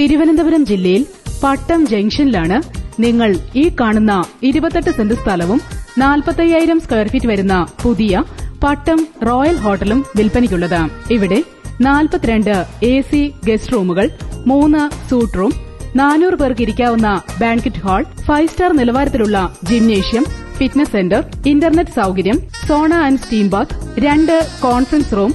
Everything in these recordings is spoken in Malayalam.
തിരുവനന്തപുരം ജില്ലയിൽ പട്ടം ജംഗ്ഷനിലാണ് നിങ്ങൾ ഈ കാണുന്ന 28 സെന്റ് സ്ഥലവും 45,000 സ്ക്വയർ ഫീറ്റ് വരുന്ന പുതിയ പട്ടം റോയൽ ഹോട്ടലും വിൽപ്പനയ്ക്കുള്ളത്. ഇവിടെ 42 AC ഗസ്റ്റ് റൂമുകൾ, 3 സൂട്ട് റൂം, 400 പേർക്ക് ഇരിക്കാവുന്ന ബാൻക്വറ്റ് ഹാൾ, 5 സ്റ്റാർ നിലവാരത്തിലുള്ള ജിംനേഷ്യം, ഫിറ്റ്നസ് സെന്റർ, ഇന്റർനെറ്റ് സൌകര്യം, sauna and steam bath, 2 conference room,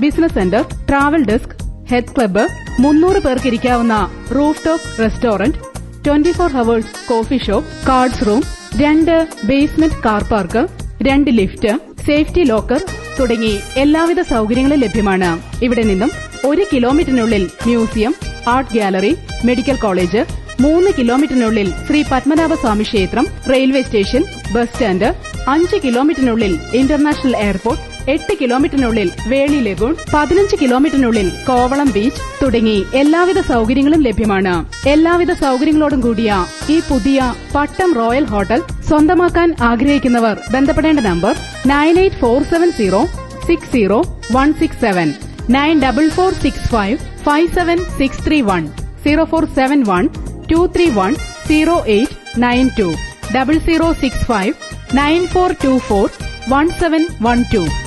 business centre, travel desk, health club, 300 പേർക്ക് ഇരിക്കാവുന്ന roof top restaurant, 24 hours coffee shop, cards room, 2 basement car park, 2 lift, safety locker തുടങ്ങി എല്ലാവിധ സൌകര്യങ്ങളും ലഭ്യമാണ്. ഇവിടെ നിന്നും 1 കിലോമീറ്ററിനുള്ളിൽ museum, art gallery, medical college, 3 കിലോമീറ്ററിനുള്ളിൽ ശ്രീ പത്മനാഭസ്വാമി ക്ഷേത്രം, railway station, bus stand, 5 കിലോമീറ്ററിനുള്ളിൽ international airport, 8 കിലോമീറ്ററിനുള്ളിൽ വേളി ലഗൂൺ, 15 കിലോമീറ്ററിനുള്ളിൽ കോവളം ബീച്ച് തുടങ്ങി എല്ലാവിധ സൌകര്യങ്ങളും ലഭ്യമാണ്. എല്ലാവിധ സൌകര്യങ്ങളോടും കൂടിയ ഈ പുതിയ പട്ടം റോയൽ ഹോട്ടൽ സ്വന്തമാക്കാൻ ആഗ്രഹിക്കുന്നവർ ബന്ധപ്പെടേണ്ട നമ്പർ 9846060167, 9446557631, 0471231089, 006594241712.